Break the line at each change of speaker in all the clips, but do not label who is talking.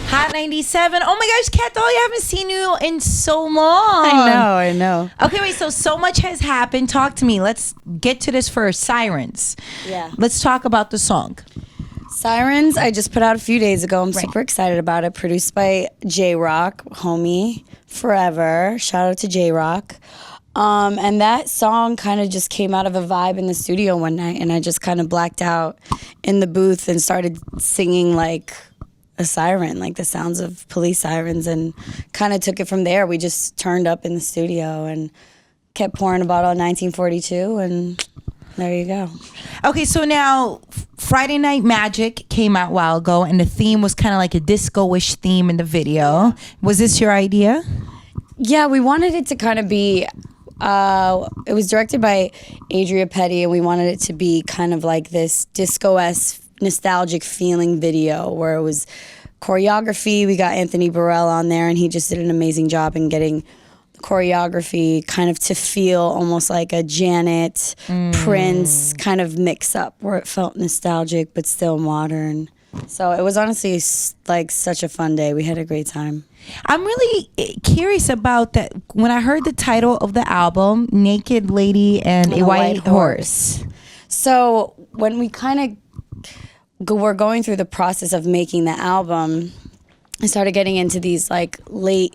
Hot 97. Oh my gosh, Kat Dahlia, I haven't seen you in so long.
I know.
Okay, wait, so much has happened. Talk to me. Let's get to this first. Sirens.
Yeah.
Let's talk about the song.
Sirens, I just put out a few days ago. I'm super excited about it. Produced by J-Rock, homie, forever. Shout out to J-Rock. And that song kind of just came out of a vibe in the studio one night, and I just kind of blacked out in the booth and started singing like a siren, like the sounds of police sirens, and kind of took it from there. We just turned up in the studio and kept pouring a bottle of 1942, and there you go.
Okay, so now Friday Night Magic came out a while ago, and the theme was kind of like a disco-ish theme in the video. Was this your idea?
Yeah, we wanted it to kind of be, it was directed by Adria Petty, and we wanted it to be kind of like this disco-esque nostalgic feeling video where it was choreography. We got Anthony Burrell on there, and he just did an amazing job in getting the choreography kind of to feel almost like a Janet Prince kind of mix up, where it felt nostalgic but still modern. So it was honestly like such a fun day. We had a great time.
I'm really curious about that. When I heard the title of the album, Naked Lady and a White Horse.
So when we kind of we're going through the process of making the album, I started getting into these like late,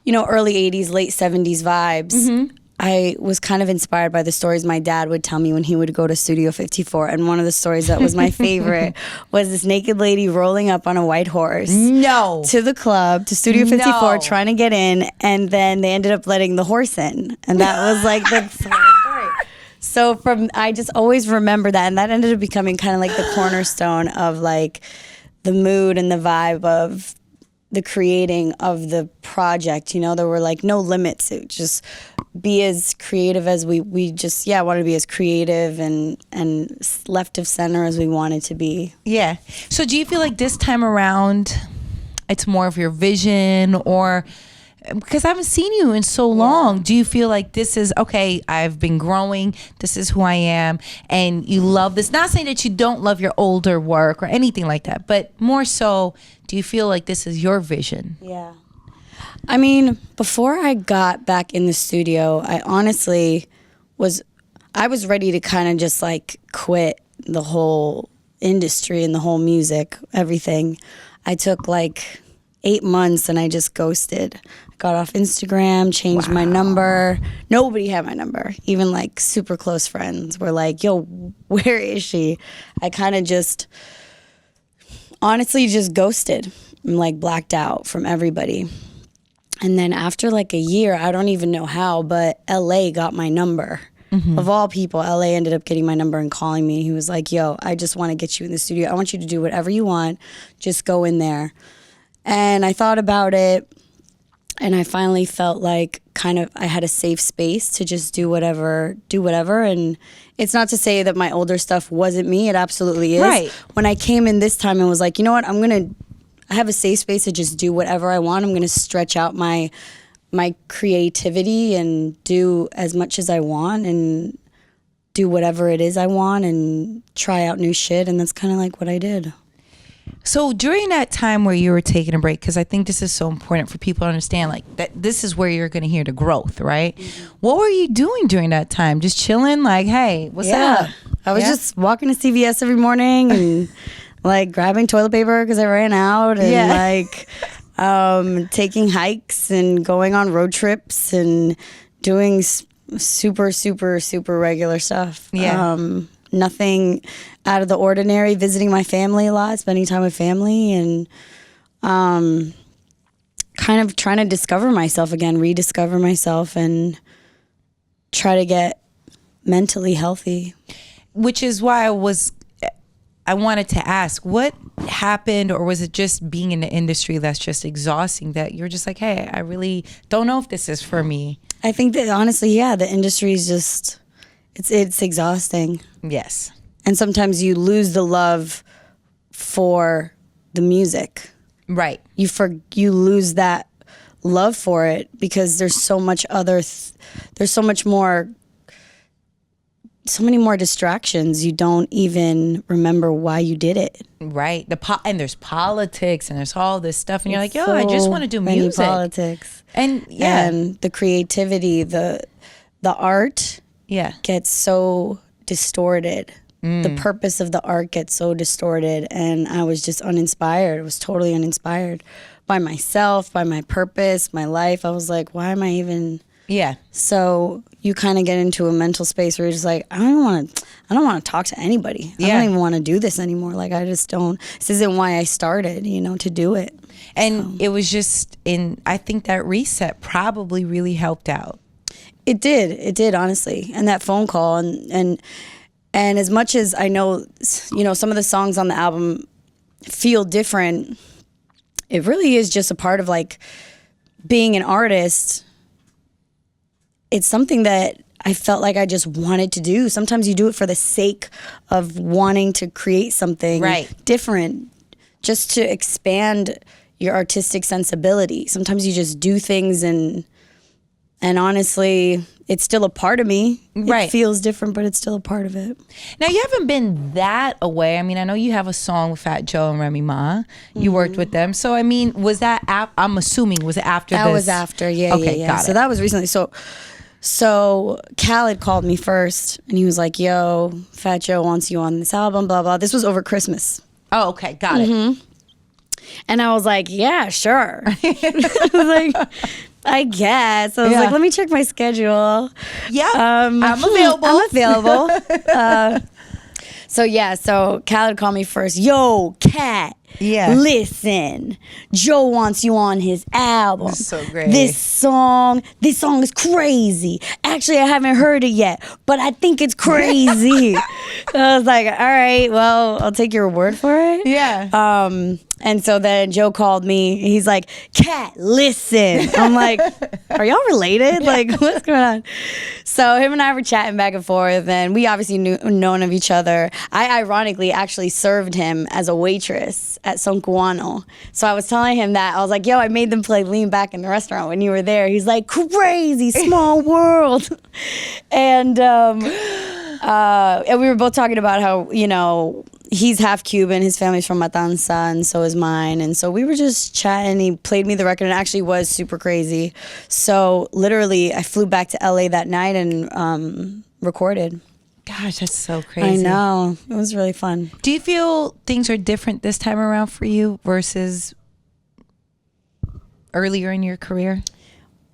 early 80s, late 70s vibes. Mm-hmm. I was kind of inspired by the stories my dad would tell me when he would go to Studio 54. And one of the stories that was my favorite was this naked lady rolling up on a white horse.
No.
To the club, to Studio 54, trying to get in. And then they ended up letting the horse in. And that was like the story. So I just always remember that, and that ended up becoming kind of like the cornerstone of like the mood and the vibe of the creating of the project. There were like no limits. It just be as creative as we just wanted to be as creative and left of center as we wanted to be. Yeah.
So do you feel like this time around it's more of your vision, or because I haven't seen you in so long, do you feel like this is, okay, I've been growing, this is who I am, and you love this? Not saying that you don't love your older work or anything like that, but more so, do you feel like this is your vision?
Yeah. I mean, before I got back in the studio, I honestly was ready to kind of just like quit the whole industry and the whole music, everything. I took like 8 months and I just ghosted. Got off Instagram, changed my number. Nobody had my number. Even like super close friends were like, yo, where is she? I kind of just honestly just ghosted and like blacked out from everybody. And then after like a year, I don't even know how, but LA got my number. Mm-hmm. Of all people, LA ended up getting my number and calling me. He was like, yo, I just want to get you in the studio. I want you to do whatever you want. Just go in there. And I thought about it, and I finally felt like kind of I had a safe space to just do whatever. And it's not to say that my older stuff wasn't me. It absolutely is.
Right.
When I came in this time and was like, you know what, I have a safe space to just do whatever I want. I'm going to stretch out my creativity and do as much as I want and do whatever it is I want and try out new shit. And that's kind of like what I did.
So during that time where you were taking a break, because I think this is so important for people to understand, like that this is where you're going to hear the growth, right? Mm-hmm. What were you doing during that time? Just chilling, like, hey, what's up?
I was just walking to CVS every morning and like grabbing toilet paper because I ran out, and like taking hikes and going on road trips and doing super, super, super regular stuff.
Yeah.
Nothing out of the ordinary, visiting my family a lot, spending time with family, and kind of trying to discover myself again, rediscover myself, and try to get mentally healthy.
Which is why I wanted to ask, what happened, or was it just being in the industry that's just exhausting that you're just like, hey, I really don't know if this is for me?
I think that honestly, the industry is just, it's exhausting.
Yes.
And sometimes you lose the love for the music.
Right.
You lose that love for it because there's so much there's so much more so many more distractions. You don't even remember why you did it.
Right. And there's politics and there's all this stuff. And you're like, yo, I just want to do
many
music.
Politics.
And
And the creativity, the art gets so distorted. The purpose of the art gets so distorted. And I was just uninspired. I was totally uninspired by myself, by my purpose, my life. I was like, why am I even...
Yeah.
So you kind of get into a mental space where you're just like, I don't want to talk to anybody. I don't even want to do this anymore. Like, I just don't, this isn't why I started, you know, to do it.
And it was just I think that reset probably really helped out.
It did, honestly. And that phone call and as much as I know, you know, some of the songs on the album feel different, it really is just a part of like being an artist. It's something that I felt like I just wanted to do. Sometimes you do it for the sake of wanting to create something different, just to expand your artistic sensibility. Sometimes you just do things and honestly, it's still a part of me. It feels different, but it's still a part of it.
Now, you haven't been that away. I mean, I know you have a song with Fat Joe and Remy Ma. You worked with them. So, I mean, was that, I'm assuming, was it after
that
this?
That was after, yeah.
Got
so
it.
That was recently. So Khaled called me first, and he was like, yo, Fat Joe wants you on this album, blah, blah. This was over Christmas.
Oh, okay. Got it.
And I was like, yeah, sure. I was like, I guess. I was like, let me check my schedule.
Yeah, I'm available.
I'm available. So Khaled called me first. Yo, Kat.
Yeah.
Listen, Joe wants you on his album.
That's so great.
This song is crazy. Actually, I haven't heard it yet, but I think it's crazy. I was like, all right, well, I'll take your word for it.
Yeah.
And so then Joe called me. He's like, Kat, listen. I'm like, are y'all related? Like, what's going on? So him and I were chatting back and forth, and we obviously known of each other. I ironically actually served him as a waitress at Son Cubano. So I was telling him that. I was like, yo, I made them play Lean Back in the restaurant when you were there. He's like, crazy, small world. And we were both talking about how, you know, he's half Cuban, his family's from Matanza, and so is mine. And so we were just chatting. He played me the record, and it actually was super crazy. So literally, I flew back to LA that night and recorded.
Gosh, that's so crazy.
I know. It was really fun.
Do you feel things are different this time around for you versus earlier in your career?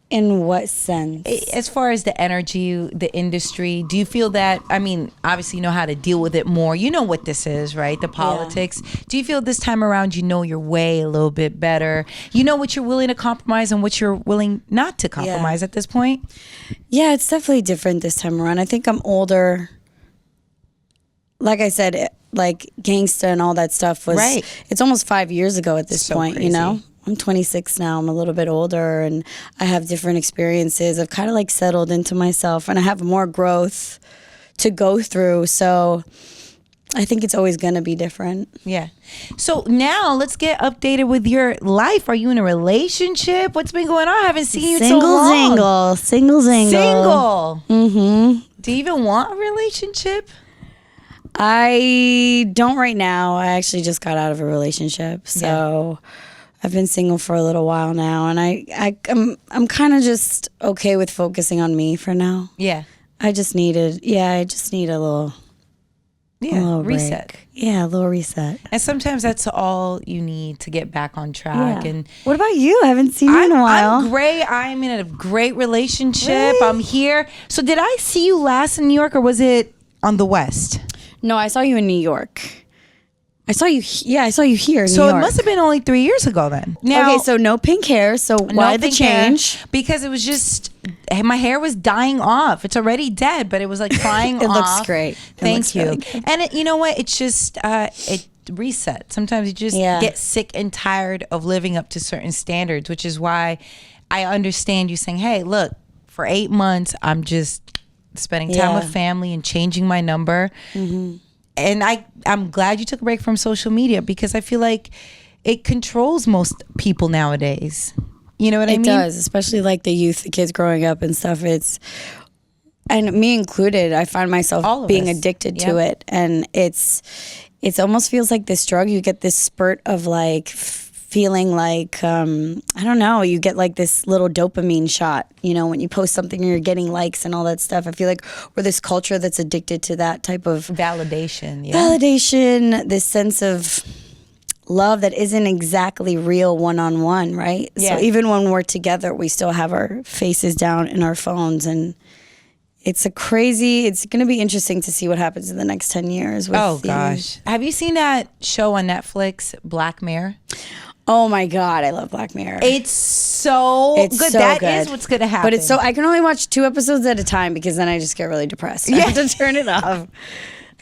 In what sense?
As far as the energy, the industry, do you feel that, I mean, obviously you know how to deal with it more. You know what this is, right? The politics. Yeah. Do you feel this time around you know your way a little bit better? You know what you're willing to compromise and what you're willing not to compromise at this point?
Yeah, it's definitely different this time around. I think I'm older. Like I said, like Gangsta and all that stuff was, it's almost 5 years ago at this point, crazy. You know? I'm 26 now. I'm a little bit older, and I have different experiences. I've kind of like settled into myself, and I have more growth to go through. So I think it's always going to be different.
Yeah. So now let's get updated with your life. Are you in a relationship? What's been going on? I haven't seen you in so long.
Single.
Mm-hmm. Do you even want a relationship?
I don't right now. I actually just got out of a relationship. So I've been single for a little while now, and I'm kind of just okay with focusing on me for now. Yeah. I just need a little
reset.
Break. Yeah, a little reset.
And sometimes that's all you need to get back on track.
Yeah.
And
what about you? I haven't seen you in a while.
I'm great. I'm in a great relationship.
Really?
I'm here. So did I see you last in New York, or was it on the West?
No, I saw you in New York. I saw you here in New
York. So it must have been only 3 years ago then.
Now, okay, so no pink hair. So why the change?
Because it was just, my hair was dying off. It's already dead, but it was like crying off.
It looks great.
Thank you. Really, and you know what? It's just, it reset. Sometimes you just get sick and tired of living up to certain standards, which is why I understand you saying, hey, look, for 8 months, I'm just spending time with family and changing my number. Mm-hmm. And I'm glad you took a break from social media, because I feel like it controls most people nowadays. You know what I mean?
It does, especially like the youth, the kids growing up and stuff. and me included, I find
All
myself
of
being
us.
addicted to it, and it's almost feels like this drug. You get this spurt of like feeling like I don't know. You get like this little dopamine shot, you know, when you post something and you're getting likes and all that stuff. I feel like we're this culture that's addicted to that type of
Validation. Yeah.
validation, this sense of love that isn't exactly real one-on-one, right?
Yeah.
So even when we're together, we still have our faces down in our phones, and it's going to be interesting to see what happens in the next 10 years. With
Oh gosh. Have you seen that show on Netflix, Black Mirror?
Oh my God, I love Black Mirror.
It's so good.
so
That
good.
is what's going to happen.
But I can only watch 2 episodes at a time because then I just get really depressed. I have to turn it off.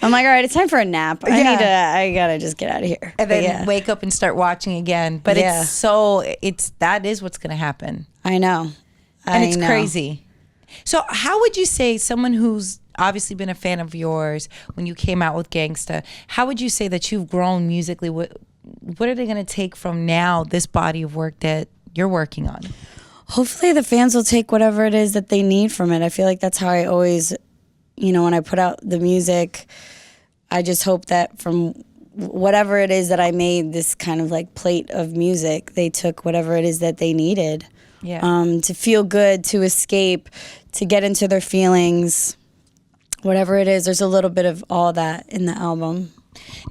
I'm like, all right, it's time for a nap. I gotta just get out of here.
And then wake up and start watching again. But that is what's going to happen.
I know.
And it's crazy. So how would you say someone who's obviously been a fan of yours when you came out with Gangsta, how would you say that you've grown musically? What are they going to take from now, this body of work that you're working on?
Hopefully the fans will take whatever it is that they need from it. I feel like that's how I always, you know, when I put out the music, I just hope that from whatever it is that I made, this kind of like plate of music, they took whatever it is that they needed.
Yeah.
To feel good, to escape, to get into their feelings, whatever it is. There's a little bit of all that in the album.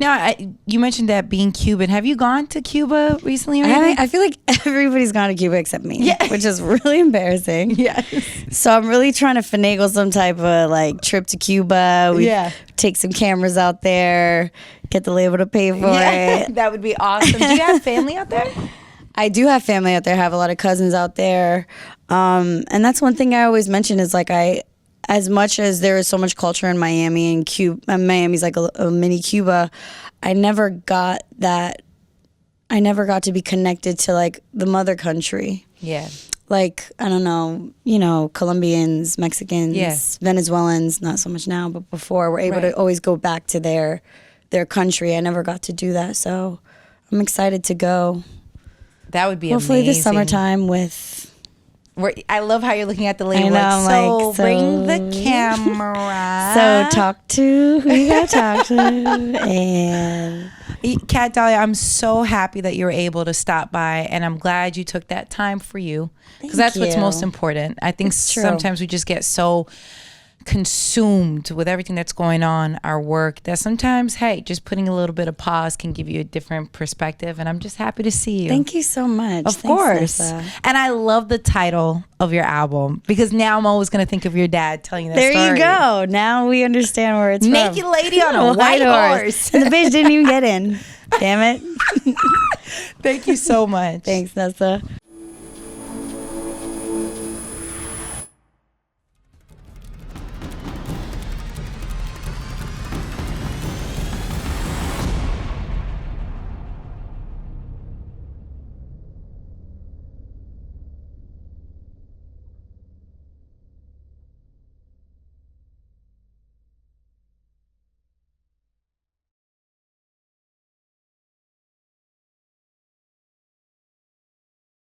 Now, you mentioned that being Cuban. Have you gone to Cuba recently or anything?
I feel like everybody's gone to Cuba except me, which is really embarrassing.
Yes.
So I'm really trying to finagle some type of like trip to Cuba. We take some cameras out there, get the label to pay for it.
That would be awesome. Do you have family out there?
I do have family out there. I have a lot of cousins out there. And that's one thing I always mention is like as much as there is so much culture in Miami and Cuba, Miami's like a mini Cuba, I never got that. I never got to be connected to like the mother country.
Yeah.
Like, I don't know, you know, Colombians, Mexicans, Venezuelans, not so much now, but before, were able to always go back to their country. I never got to do that. So I'm excited to go.
That would be
hopefully
amazing.
this summertime with...
I love how you're looking at the label.
I know,
like, so bring the camera.
So talk to who you gotta talk to. And
Kat, Dahlia, I'm so happy that you were able to stop by, and I'm glad you took that time for you, because that's what's most important. I think sometimes we just get so consumed with everything that's going on, our work, that sometimes, hey, just putting a little bit of pause can give you a different perspective. And I'm just happy to see you.
Thank you so much.
Of course. Nessa. And I love the title of your album, because now I'm always going to think of your dad telling you that story.
There you go. Now we understand where it's
Naked
from.
lady on a white horse.
And the bitch didn't even get in. Damn it.
Thank you so much.
Thanks, Nessa.